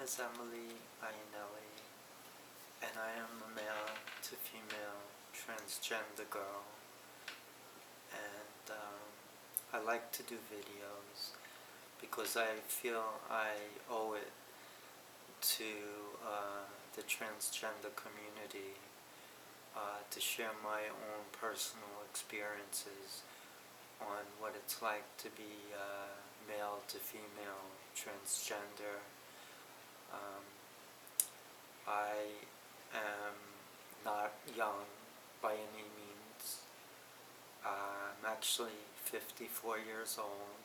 is Emily Iannielli, and I am a male to female transgender girl, and I like to do videos because I feel I owe it to the transgender community to share my own personal experiences on what it's like to be male to female transgender. I am not young by any means. I'm actually 54 years old,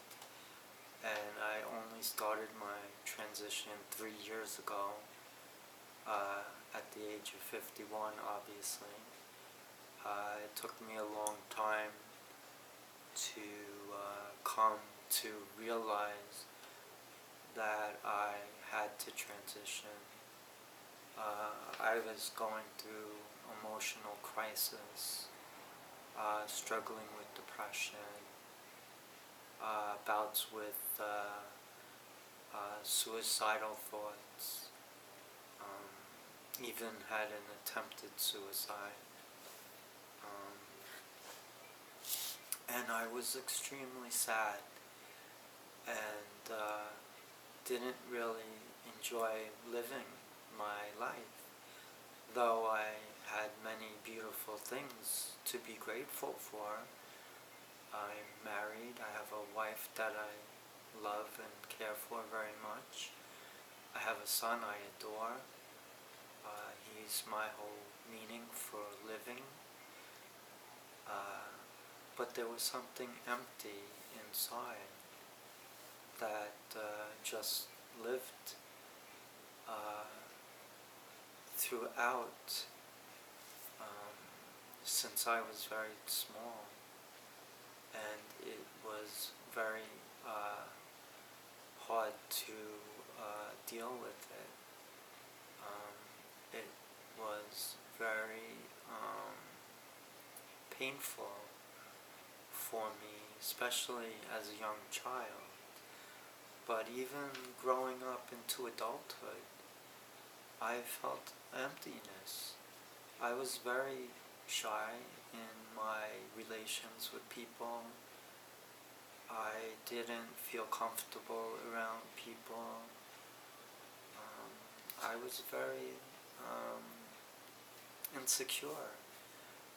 and I only started my transition 3 years ago, at the age of 51, obviously. It took me a long time to come to realize that I had to transition. I was going through emotional crisis, struggling with depression, bouts with suicidal thoughts, even had an attempted suicide. And I was extremely sad and didn't really enjoy living my life, though I had many beautiful things to be grateful for. I'm married, I have a wife that I love and care for very much. I have a son I adore. He's my whole meaning for living. But there was something empty inside that just lived throughout since I was very small, and it was very hard to deal with it. It was very painful for me, especially as a young child. But even growing up into adulthood, I felt emptiness. I was very shy in my relations with people. I didn't feel comfortable around people. I was very insecure,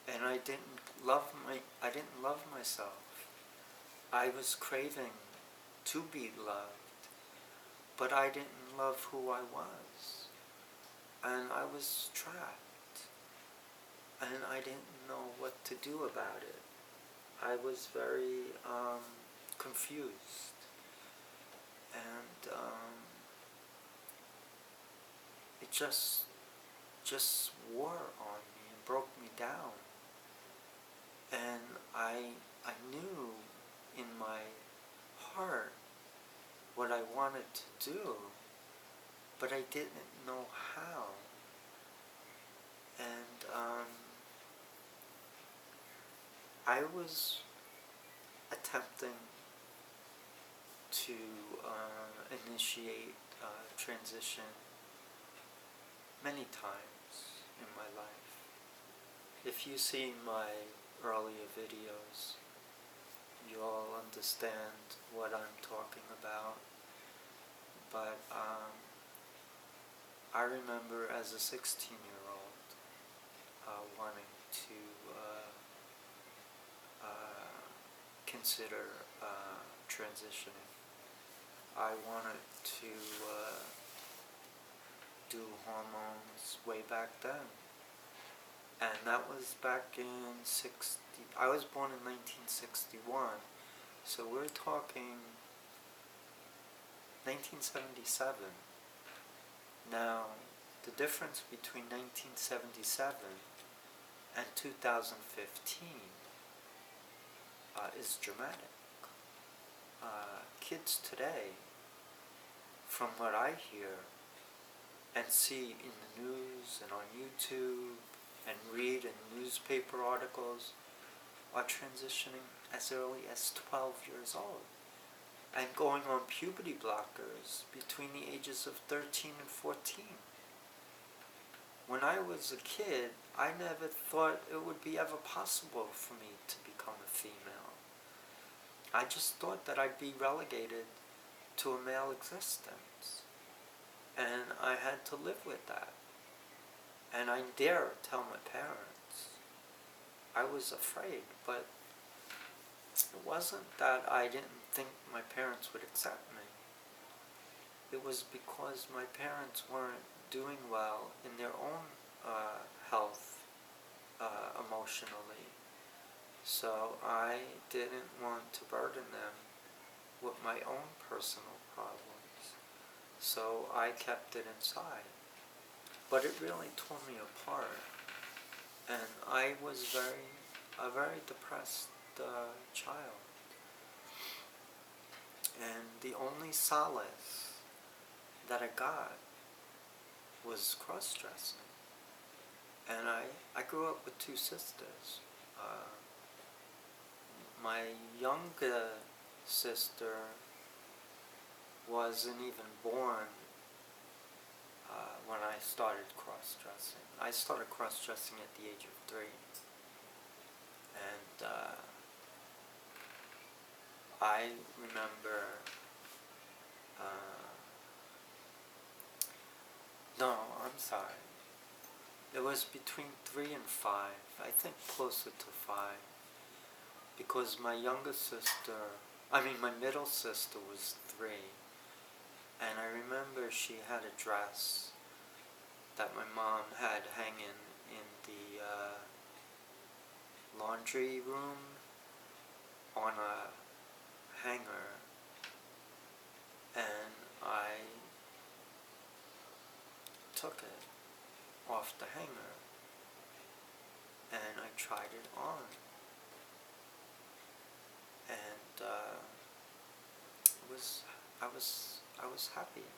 and I didn't love myself. I was craving to be loved, but I didn't love who I was, and I was trapped, and I didn't know what to do about it. I was very confused, and it just wore on me and broke me down. And I knew in my heart what I wanted to do, but I didn't know how. And I was attempting to initiate transition many times in my life. If you see my earlier videos, you'll understand what I'm talking about. But I remember as a 16-year-old wanting to consider transitioning. I wanted to do hormones way back then. And that was back in I was born in 1961, so we're talking 1977. Now, the difference between 1977 and 2015 is dramatic. Kids today, from what I hear and see in the news and on YouTube and read in newspaper articles, are transitioning as early as 12 years old. and going on puberty blockers between the ages of 13 and 14. When I was a kid, I never thought it would be ever possible for me to become a female. I just thought that I'd be relegated to a male existence. And I had to live with that. And I dare tell my parents. I was afraid, but it wasn't that I didn't think my parents would accept me. It was because my parents weren't doing well in their own health emotionally. So I didn't want to burden them with my own personal problems. So I kept it inside. But it really tore me apart. And I was a very depressed child. And the only solace that I got was cross-dressing. And I grew up with two sisters. My younger sister wasn't even born when I started cross-dressing. I started cross-dressing at the age of 3. And I remember, no, I'm sorry. It was between 3 and 5, I think closer to 5, because my my middle sister was 3, and I remember she had a dress that my mom had hanging in the laundry room on a hanger, and I took it off the hanger and I tried it on, and I was happy,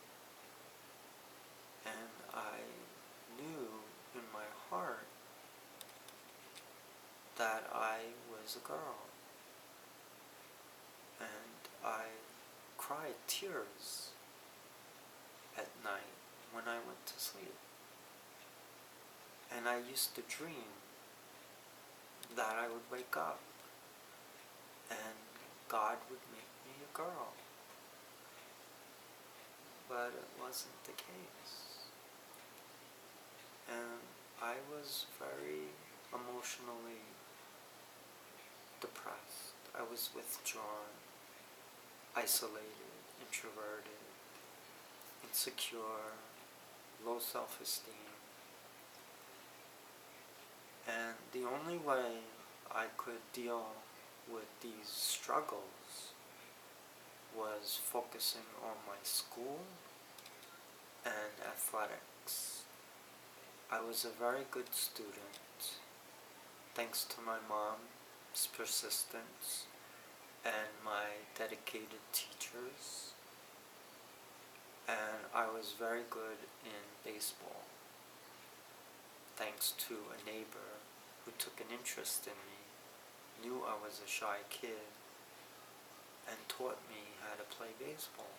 and I knew in my heart that I was a girl, and I cried tears at night when I went to sleep. And I used to dream that I would wake up and God would make me a girl. But it wasn't the case. And I was very emotionally depressed. I was withdrawn, isolated, introverted, insecure, low self-esteem. And the only way I could deal with these struggles was focusing on my school and athletics. I was a very good student, thanks to my mom's persistence and my dedicated teachers. And I was very good in baseball, thanks to a neighbor who took an interest in me, knew I was a shy kid, and taught me how to play baseball.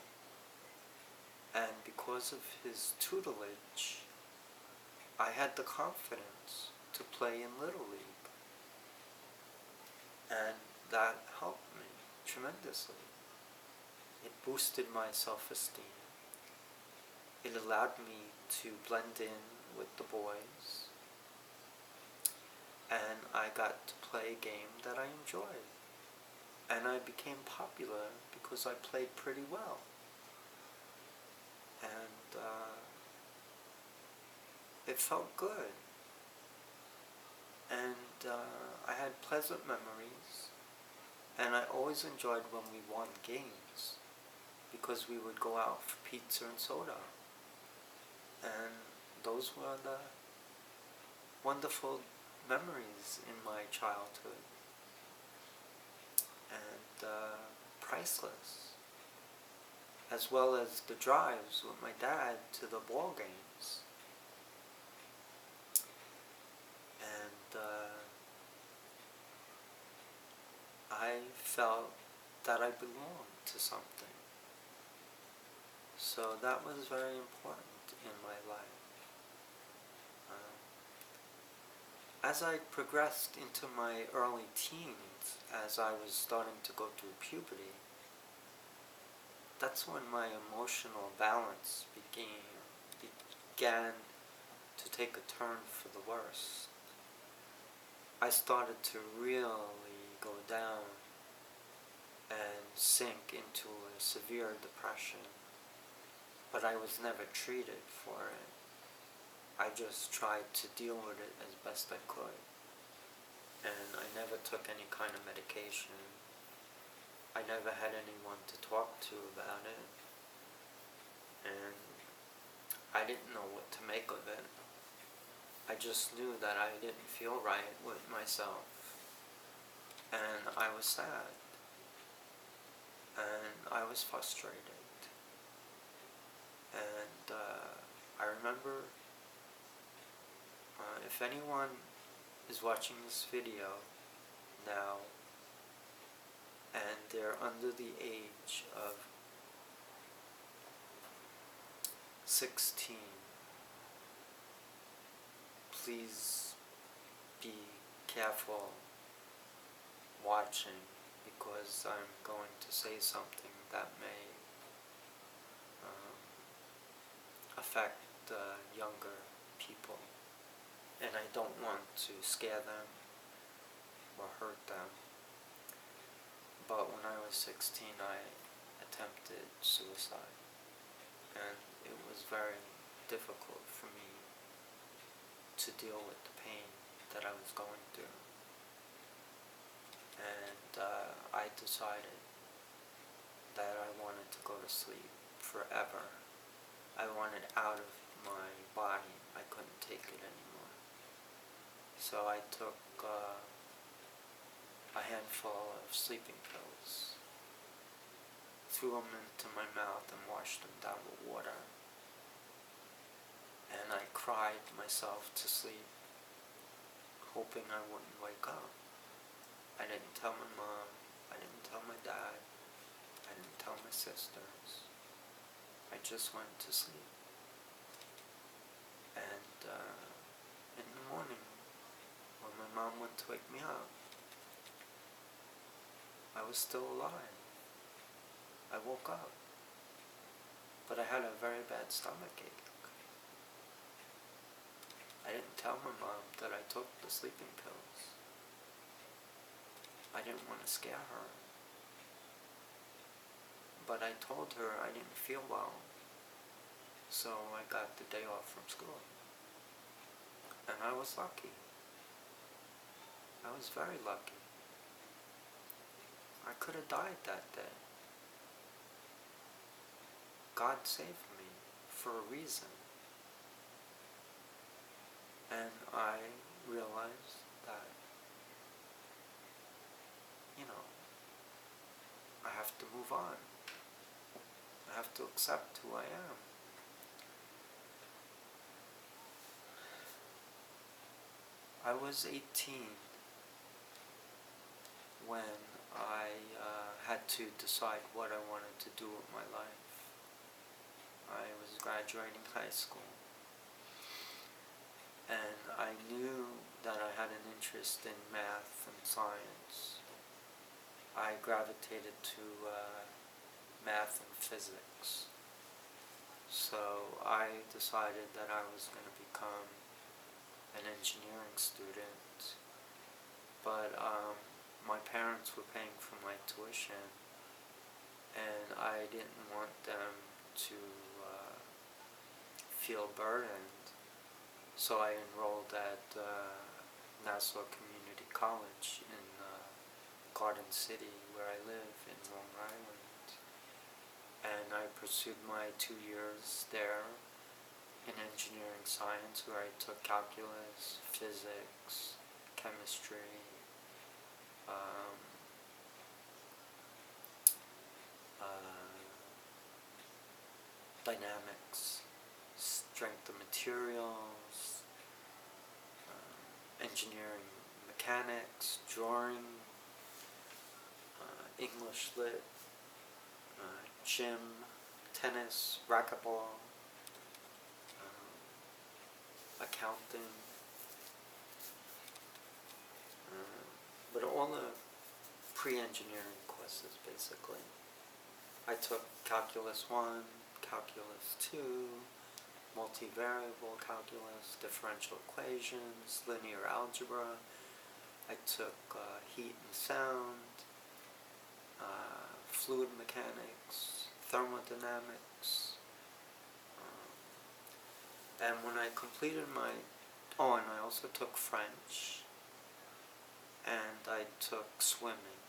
And because of his tutelage, I had the confidence to play in Little League. And that helped me tremendously. It boosted my self-esteem. It allowed me to blend in with the boys. And I got to play a game that I enjoyed. And I became popular because I played pretty well. And it felt good. And I had pleasant memories. And I always enjoyed when we won games, because we would go out for pizza and soda. And those were the wonderful memories in my childhood, and priceless, as well as the drives with my dad to the ball games. And I felt that I belong to something. So that was very important in my life. As I progressed into my early teens, as I was starting to go through puberty, that's when my emotional balance began to take a turn for the worse. I started to really go down and sink into a severe depression, but I was never treated for it. I just tried to deal with it as best I could, and I never took any kind of medication. I never had anyone to talk to about it, and I didn't know what to make of it. I just knew that I didn't feel right with myself, and I was sad, and I was frustrated. And I remember, if anyone is watching this video now and they're under the age of 16, please be careful watching, because I'm going to say something that may affect younger people, and I don't want to scare them or hurt them. But when I was 16, I attempted suicide, and it was very difficult for me to deal with the pain that I was going through. And I decided that I wanted to go to sleep forever. I wanted out of my body. I couldn't take it anymore. So I took a handful of sleeping pills, threw them into my mouth and washed them down with water. And I cried myself to sleep, hoping I wouldn't wake up. I didn't tell my mom, I didn't tell my dad, I didn't tell my sisters. I just went to sleep. And in the morning, when my mom went to wake me up, I was still alive. I woke up, but I had a very bad stomach ache. I didn't tell my mom that I took the sleeping pills. I didn't want to scare her. But I told her I didn't feel well, so I got the day off from school. And I was lucky. I was very lucky. I could have died that day. God saved me for a reason. And I realized that, I have to move on. I have to accept who I am. I was 18 when I had to decide what I wanted to do with my life. I was graduating high school, and I knew that I had an interest in math and science. I gravitated to math and physics. So I decided that I was going to become an engineering student, but my parents were paying for my tuition, and I didn't want them to feel burdened, so I enrolled at Nassau Community College in Garden City, where I live in Long Island, and I pursued my 2 years there in engineering science, where I took calculus, physics, chemistry, dynamics, strength of materials, engineering mechanics, drawing, English lit, gym, tennis, racquetball, accounting, but all the pre-engineering courses basically. I took Calculus 1, Calculus 2, multivariable calculus, differential equations, linear algebra. I took heat and sound, fluid mechanics, thermodynamics, and when I completed my, and I also took French, and I took swimming.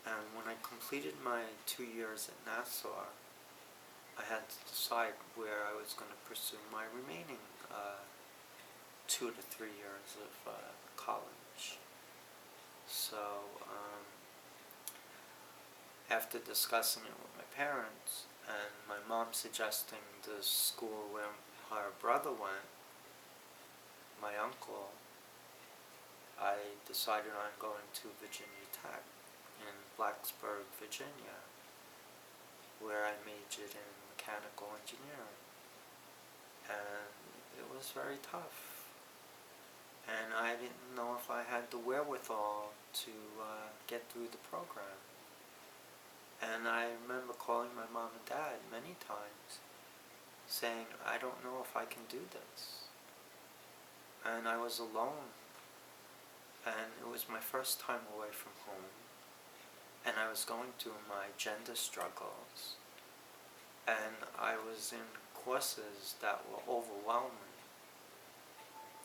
And when I completed my 2 years at Nassau, I had to decide where I was going to pursue my remaining 2 to 3 years of college. So after discussing it with my parents and my mom suggesting the school where her brother went, my uncle, I decided on going to Virginia Tech in Blacksburg, Virginia, where I majored in mechanical engineering. And it was very tough. And I didn't know if I had the wherewithal to get through the program. And I remember calling my mom and dad many times saying, I don't know if I can do this. And I was alone. And it was my first time away from home. And I was going through my gender struggles. And I was in courses that were overwhelming.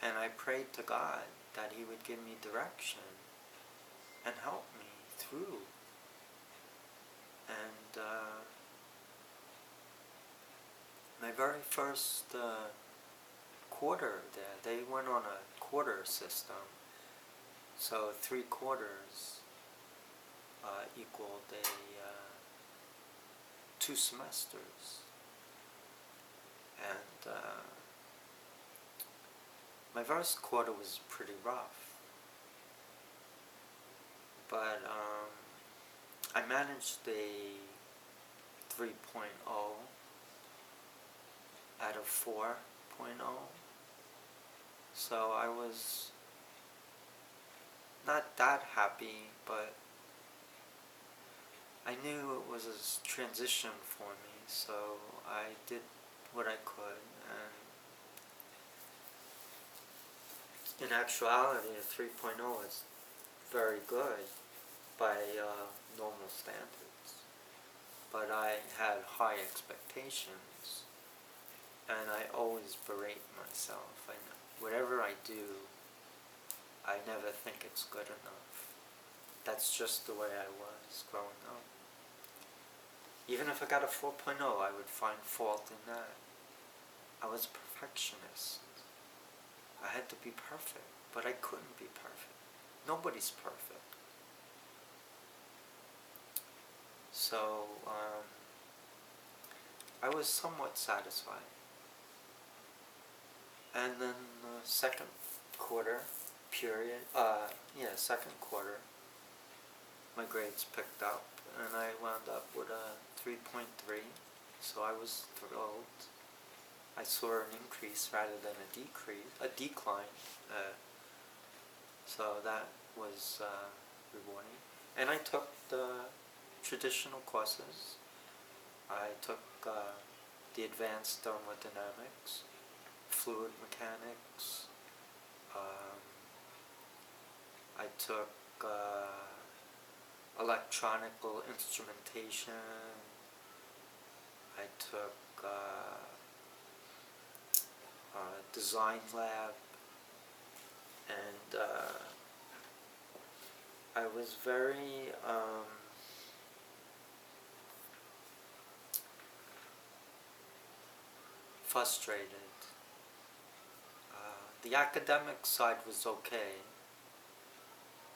And I prayed to God that He would give me direction and help me through. And my very first quarter there, they went on a quarter system. So 3 quarters equaled 2 semesters. And my first quarter was pretty rough. But I managed a 3.0 out of 4.0. So I was not that happy, but I knew it was a transition for me, so I did what I could, and in actuality a 3.0 is very good by normal standards, but I had high expectations, and I always berate myself. Whatever I do, I never think it's good enough. That's just the way I was growing up. Even if I got a 4.0, I would find fault in that. I was a perfectionist. I had to be perfect, but I couldn't be perfect. Nobody's perfect. So I was somewhat satisfied. And then the second quarter, second quarter, my grades picked up, and I wound up with a 3.3, so I was thrilled. I saw an increase rather than a decline, so that was rewarding. And I took the traditional courses. I took the advanced thermodynamics, fluid mechanics, I took electronical instrumentation, I took design lab, and I was very frustrated. The academic side was okay,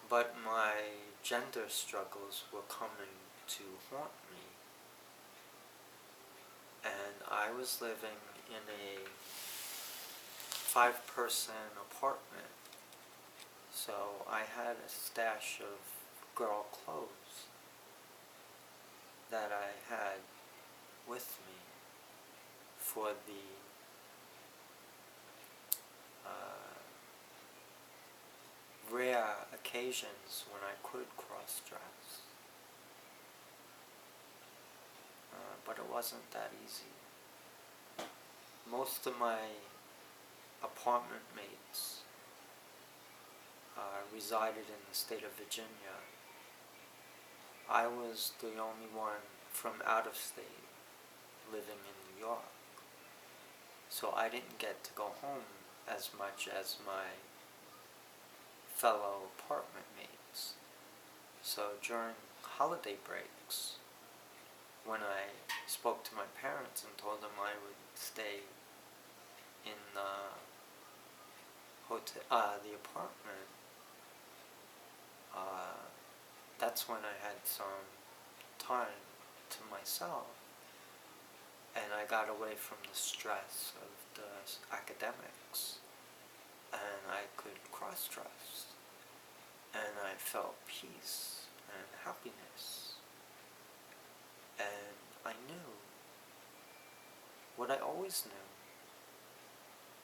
but my gender struggles were coming to haunt me. And I was living in a 5-person apartment, so I had a stash of girl clothes that I had with me for the rare occasions when I could cross-dress. But it wasn't that easy. Most of my apartment mates resided in the state of Virginia. I was the only one from out of state living in New York. So I didn't get to go home as much as my fellow apartment mates. So during holiday breaks, when I spoke to my parents and told them I would stay in the apartment, that's when I had some time to myself, and I got away from the stress of the academics, and I could cross-dress, and I felt peace and happiness, and I knew what I always knew,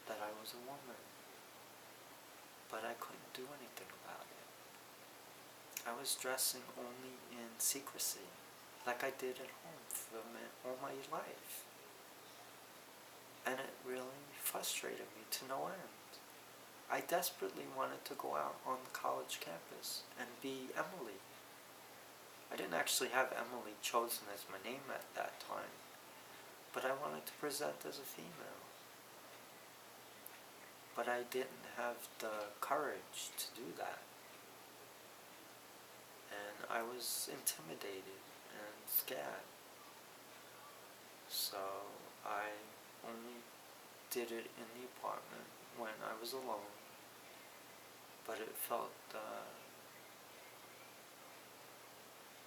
that I was a woman, but I couldn't do anything about it. I was dressing only in secrecy, like I did at home for all my life. And it really frustrated me to no end. I desperately wanted to go out on the college campus and be Emily. I didn't actually have Emily chosen as my name at that time, but I wanted to present as a female. But I didn't have the courage to do that. And I was intimidated and scared. So I only did it in the apartment when I was alone. But it felt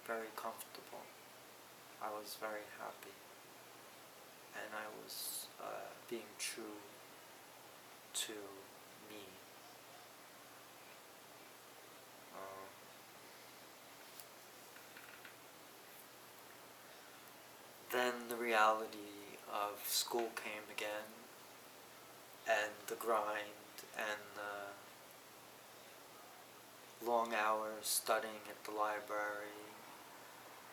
very comfortable. I was very happy. And I was being true to me. Then the reality of school came again, and the grind, and the long hours studying at the library,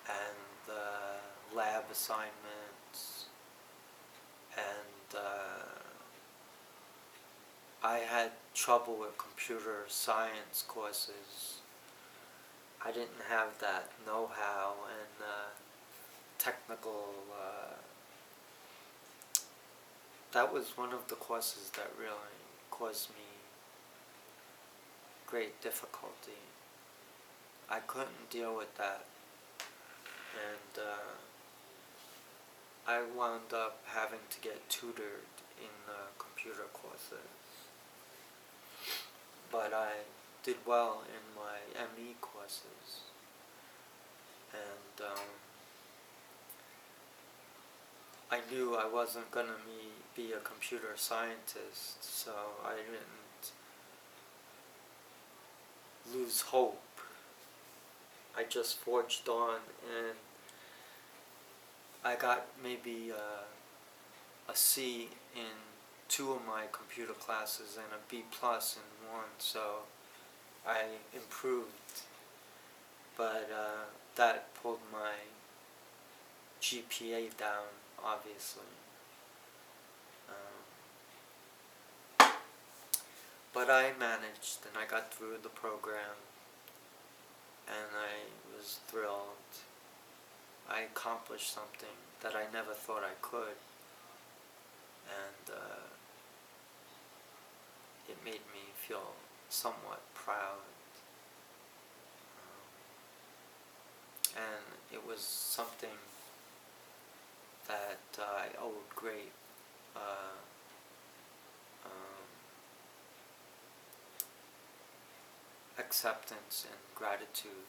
and the lab assignments, and I had trouble with computer science courses. I didn't have that know-how and technical, that was one of the courses that really caused me great difficulty. I couldn't deal with that, and I wound up having to get tutored in computer courses. But I did well in my ME courses, and I knew I wasn't going to be a computer scientist, so I didn't lose hope. I just forged on, and I got maybe a C in 2 of my computer classes and a B plus in 1, so I improved, but that pulled my GPA down, obviously. But I managed, and I got through the program, and I was thrilled. I accomplished something that I never thought I could, and it made me feel somewhat proud. And it was something that I owed great acceptance and gratitude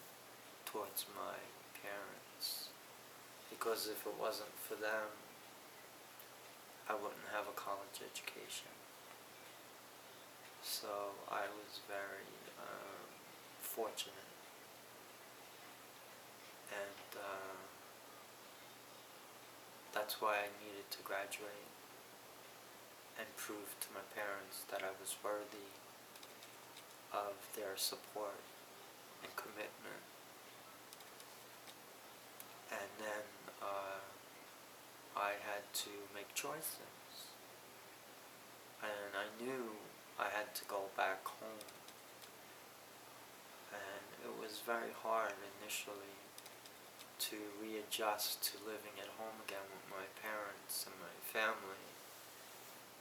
towards my parents, because if it wasn't for them, I wouldn't have a college education. So I was very fortunate. and that's why I needed to graduate and prove to my parents that I was worthy of their support and commitment. And then I had to make choices, and I knew I had to go back home, and it was very hard initially to readjust to living at home again with my parents and my family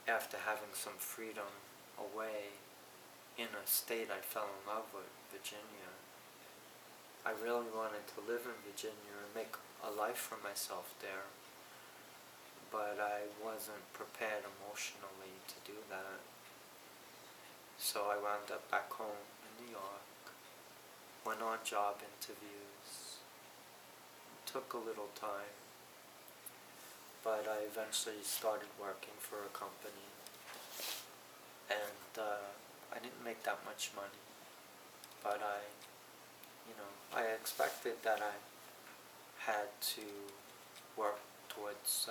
after having some freedom away in a state I fell in love with, Virginia. I really wanted to live in Virginia and make a life for myself there, but I wasn't prepared emotionally to do that. So I wound up back home in New York, went on job interviews. It took a little time, but I eventually started working for a company, and I didn't make that much money, but I expected that I had to work towards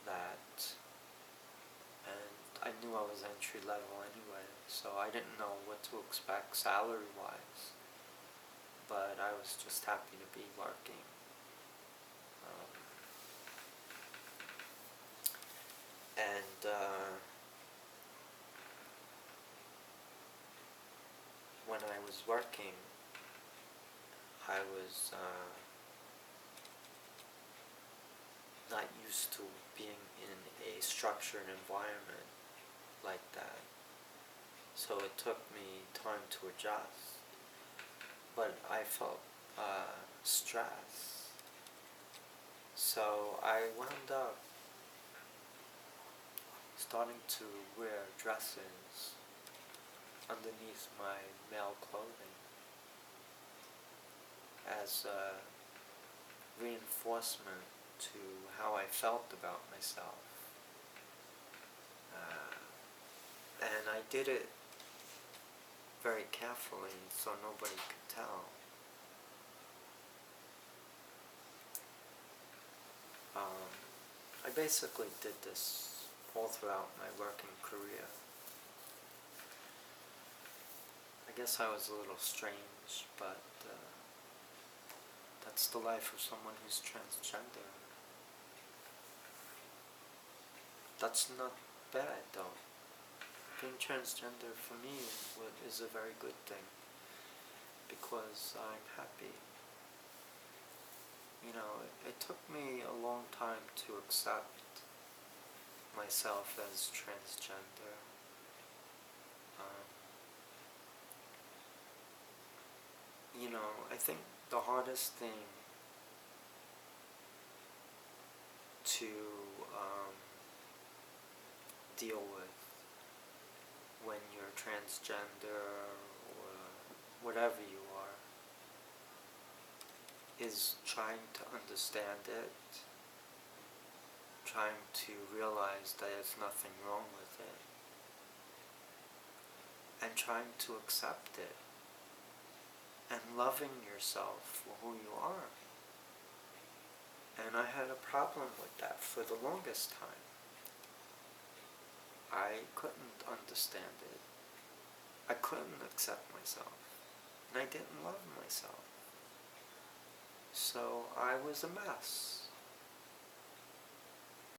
that, and I knew I was entry level anyway, so I didn't know what to expect salary-wise, but I was just happy to be working. When I was working, I was not used to being in a structured environment like that. So it took me time to adjust, but I felt stress. So I wound up starting to wear dresses underneath my male clothing as a reinforcement to how I felt about myself. And I did it very carefully so nobody could tell. I basically did this all throughout my working career. I guess I was a little strange, but that's the life of someone who's transgender. That's not bad, though. Being transgender for me is a very good thing, because I'm happy. It took me a long time to accept myself as transgender. I think the hardest thing to deal with when you're transgender or whatever you are is trying to understand it, trying to realize that there's nothing wrong with it, and trying to accept it, and loving yourself for who you are. And I had a problem with that for the longest time. I couldn't understand it. I couldn't accept myself. And I didn't love myself. So I was a mess.